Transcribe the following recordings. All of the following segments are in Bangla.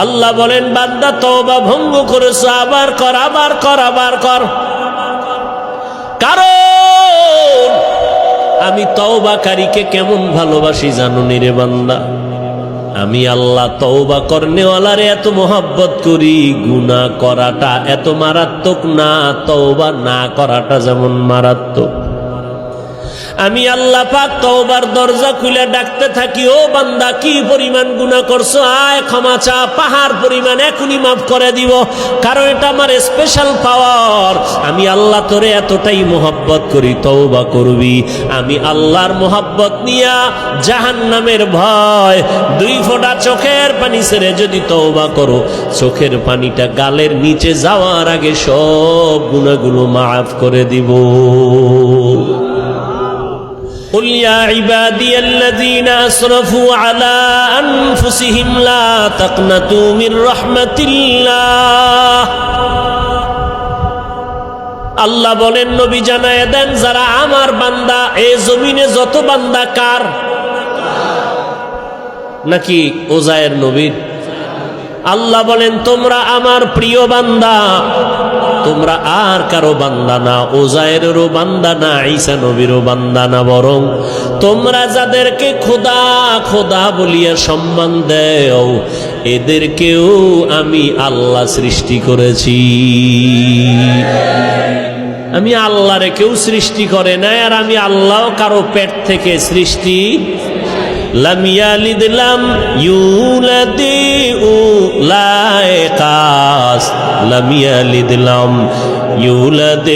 আল্লাহ বলেন বান্দা তওবা ভঙ্গ করেছো, আবার কর, আবার কর, আবার কর। কারণ আমি তওবাকারীকে কেমন ভালোবাসি জানো নি রে বান্দা? আমি আল্লাহ তওবা করনেওয়ালারে এত মোহাব্বত করি, গুনাহ করাটা এত মারাত্মক না, তওবা না করাটা যেমন মারাত্মক। আমি আল্লাহ পাক তওবার দরজা খুলে ডাকতে থাকি, ও বান্দা কি পরিমাণ গুনাহ করছো, আয় ক্ষমা চা, পাহাড় পরিমাণ এখনই মাফ করে দিব। কারণ এটা আমার স্পেশাল পাওয়ার। আমি আল্লাহ তোরে এতটাই মোহাব্বত করি, তওবা করবি। আমি আল্লাহর মোহাব্বত নিয়া জাহান্নামের ভয়, 2 ফোঁটা চোখের পানি ছেড়ে যদি তওবা করো, চোখের পানিটা গালের নিচে যাওয়ার আগে সব গুনাহগুলো মাফ করে দিব। قل يا عبادي الذين أسرفوا على أنفسهم لا تقنطوا من رحمة الله। আল্লাহ বলেন নবী জানায় দেন, যারা আমার বান্দা, এই জমিনে যত বান্দা কার? নাকি ওজায়ের নবীর? আল্লাহ বলেন তোমরা আমার প্রিয় বান্দা, তোমরা আর কারো বান্দা না, ওজায়েরেরও বান্দা না, ঈসা নবীরও বান্দা না, বরং তোমরা যাদেরকে খোদা খোদা বলিয়া সম্মান দেও, এদেরকেও আমি আল্লাহ সৃষ্টি করেছি। আমি আল্লাহরে কেউ সৃষ্টি করে নাই, আর আমি আল্লাহ কারো পেট থেকে সৃষ্টি। লাম ইয়ালিদ লাম ইউলাদ উলাইকাস, লাম ইয়ালিদ লাম ইউলাদ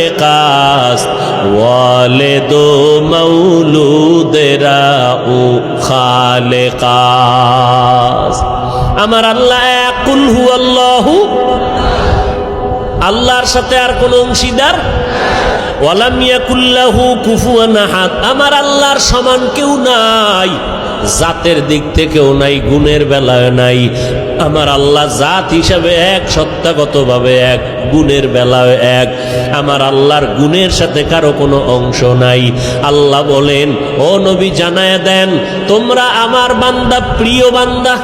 উলাইকাস, ওয়ালিদু মাউলুদেরা উ খালিকাস। আমার আল্লাহ এক, কুল হুয়াল্লাহু, আল্লাহর সাথে আর কোন অংশীদার, ওয়ালাম ইয়াকুল লাহু কুফুয়ান আহাদ, আমার আল্লাহর সমান কেউ নাই, জাতের দিক থেকেও নাই, গুণের বেলায় নাই। আমার আল্লাহ জাত হিসাবে এক, সত্তাগতভাবে এক, গুণের বেলায় এক। আমার আল্লাহর গুণের সাথে কারো কোনো অংশ নাই। আল্লাহ বলেন, ও নবী জানায় দেন, তোমরা আমার বান্দা, প্রিয় বান্দা,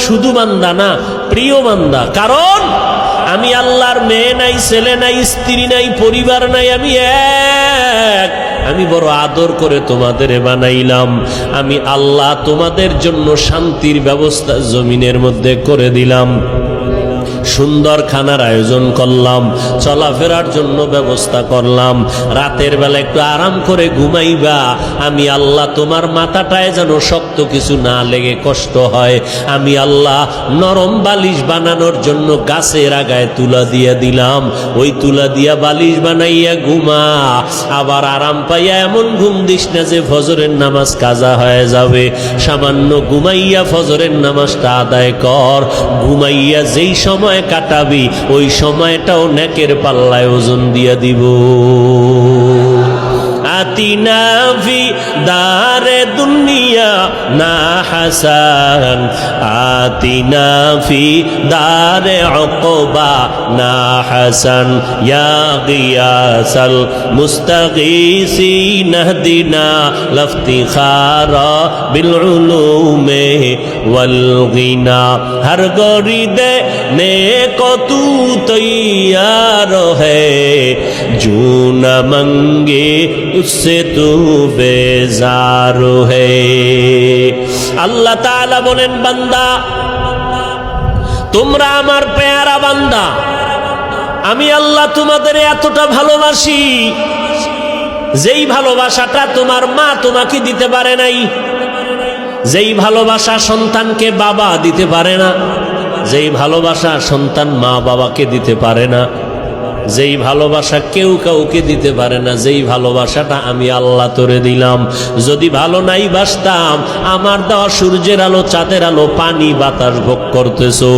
শুধু বান্দা না, প্রিয় বান্দা। কারণ আমি আল্লাহর মেয়ে নাই, ছেলে নাই, স্ত্রী নাই, পরিবার নাই, আমি এক। আমি বড় আদর করে তোমাদের বানাইলাম। আমি আল্লাহ তোমাদের জন্য শান্তির ব্যবস্থা জমিনের মধ্যে করে দিলাম, সুন্দর খানার আয়োজন করলাম, চলাফেরার জন্য ব্যবস্থা করলাম। রাতের বেলা একটু আরাম করে ঘুমাইবা। আমি আল্লাহ তোমার মাথাটায় যেন শক্ত কিছু না লেগে কষ্ট হয়, আমি আল্লাহ নরম বালিশ বানানোর জন্য গাছের আগায় তুলা দিয়ে দিলাম। ওই তুলা দিয়া বালিশ বানাইয়া ঘুমা। আবার আরাম পাইয়া এমন ঘুম দিস না যে ফজরের নামাজ কাজা হয়ে যাবে। সামান্য ঘুমাইয়া ফজরের নামাজটা আদায় কর। ঘুমাইয়া যেই সময় কাটাবি, ওই সময়টাও নেকের পাল্লায় ওজন দিয়া দিব। আতিনা ফি দারে দুনিয়া না হাসান, আতিনা ফি দারে উকবা না হাসান, ইয়া গিয়াসাল মুস্তাগীসিন ইহদিনা লাফতিখারা বিল উলুমে ওয়াল গিনা। হর গরিদে নেকো তু তৈয়ার হ্যায়, জো না মঙ্গে उससे तू बेजार है। আল্লাহ তাআলা বলেন, বান্দা তোমরা আমার পেয়ারা বান্দা, আমি আল্লাহ তোমাদের এতটা ভালোবাসি, যেই ভালোবাসাটা তোমার মা তোমাকে দিতে পারে নাই, যেই ভালোবাসা সন্তানকে বাবা দিতে পারে না, যেই ভালোবাসা সন্তান মা বাবাকে দিতে পারে না, যেই ভালোবাসা কেউ কাউকে দিতে পারে না, যেই ভালোবাসাটা আমি আল্লাহ তোরে দিলাম। যদি ভালো নাই বাসতাম, আমার দেওয়া সূর্যের আলো, চাঁদের আলো, পানি বাতাস ভোগ করতেছো,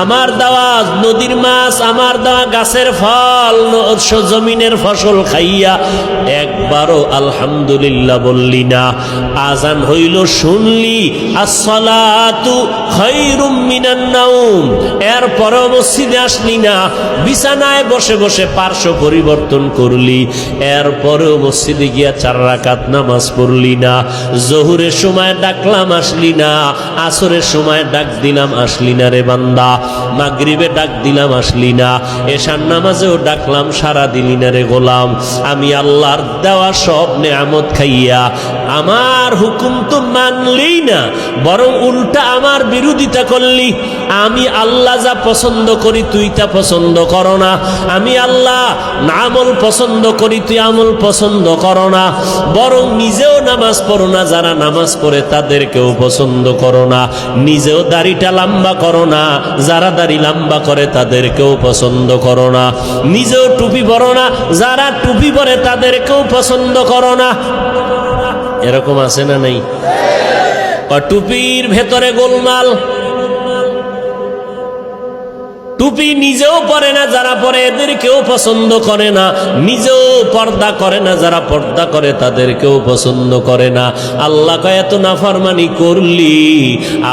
আমার দেওয়া নদীর মাছ, আমার দেওয়া গাছের ফল, জমিনের ফসল খাইয়া একবারও আলহামদুলিল্লাহ বললি না। আজান হইল শুনলি, আসসালাতু খায়রুম মিনান নাওম। এরপরেও মসজিদে আসলি না, বিছানায় বসে বসে পার্শ্ব পরিবর্তন করলি, এরপরেও মসজিদে গিয়া 4 রাকাত নামাজ পড়লি না। জোহরের সময় ডাকলাম আসলি না, আসরের সময় ডাক দিলাম আসলি না রে বান্দা, মাগরিবে ডাক দিলাম আসলি না, এশার নামাজেও ডাকলাম সারা দিলি না রে গোলাম। আমি আল্লাহর দেওয়া সব নেয়ামত খাইয়া আমার হুকুম তো মানলি না, বরং উল্টা আমার বিরোধিতা করলি। আমি আল্লাহ যা পছন্দ করি তুই তা পছন্দ করো না, আমি আল্লাহ আমল পছন্দ করি তুই আমল পছন্দ করো না, বরং নিজেও নামাজ পড়ো না, যারা নামাজ পড়ে তাদেরকেও পছন্দ করো না, নিজেও দাড়িটা লম্বা করো না, যারা দাড়ি লম্বা করে তাদেরকেও পছন্দ করো না, নিজেও টুপি পরো না, যারা টুপি পরে তাদেরকেও পছন্দ করো না। এরকম আছে না নাই? টুপির ভেতরে গোলমাল, টুপি নিজেও পরে না, যারা পরে এদেরকেও পছন্দ করে না, নিজেও পর্দা করে না, যারা পর্দা করে তাদেরকেও পছন্দ করে না। আল্লাহ কয় এত নাফরমানি করলি,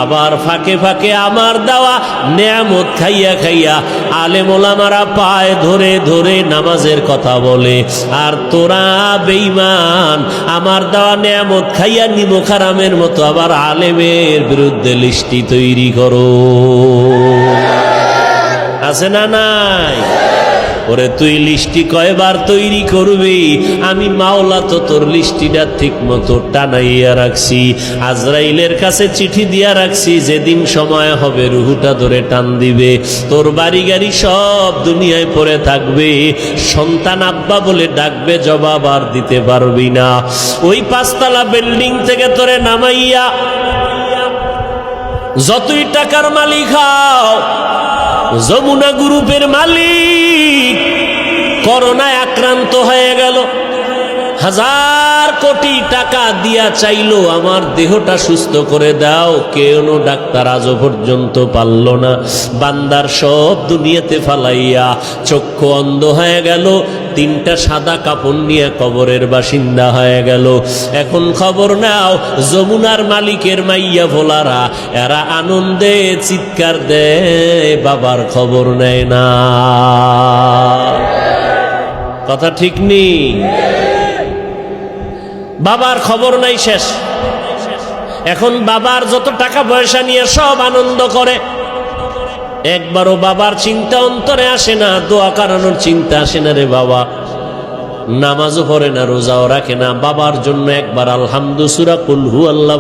আবার ফাঁকে ফাঁকে আমার দেওয়া নেয়ামত খাইয়া খাইয়া আলেম ওলামারা পায় ধরে ধরে নামাজের কথা বলে, আর তোরা বেঈমান আমার দেওয়া নেয়ামত খাইয়া নিমক হারামের মতো আবার আলেমের বিরুদ্ধে লিস্টি তৈরি করো। আছে না নাই? ওরে তুই লিস্টি কয়বার তৈরি করবি? আমি মাওলা তো তোর লিস্টিটা ঠিক মতো টানাইয়া রাখছি, আজরাইলের কাছে চিঠি দিয়া রাখছি, যেদিন সময় হবে রুহুটা ধরে টান দিবে, তোর বাড়ি গাড়ি সব দুনিয়ায় পড়ে থাকবে, সন্তান আব্বা বলে ডাকবে, জবাব আর দিতে পারবি না। ওই 5 তলা বিল্ডিং থেকে তোরে নামাইয়া যতই টাকার মালিক হও, যমুনা গ্রুপের মালিক করোনায় আক্রান্ত হয়ে গেল, 1000 কোটি টাকা দিয়া চাইলো আমার দেহটা সুস্থ করে দাও, কেন ডাক্তার আজও পর্যন্ত পারল না। বান্দার সব দুনিয়াতে ফালাইয়া চক্ষু অন্ধ হয়ে গেল, 3টা সাদা কাপড় নিয়ে কবরের বাসিন্দা হয়ে গেল। এখন খবর নাও, যমুনার মালিকের মাইয়া ভোলারা এরা আনন্দে চিৎকার দেয়, বাবার খবর নেয় না। কথা ঠিক নেই? বাবার খবর নাই, শেষ। এখন বাবার যত টাকা পয়সা নিয়ে সব আনন্দ করে, একবারও বাবার চিন্তা অন্তরে আসে না, দোয়া করানোর চিন্তা আসে না রে বাবা। নামাজও পড়ে না, রোজাও রাখে না, বাবার জন্য একবার আলহামদু সূরা কুল হু আল্লাহ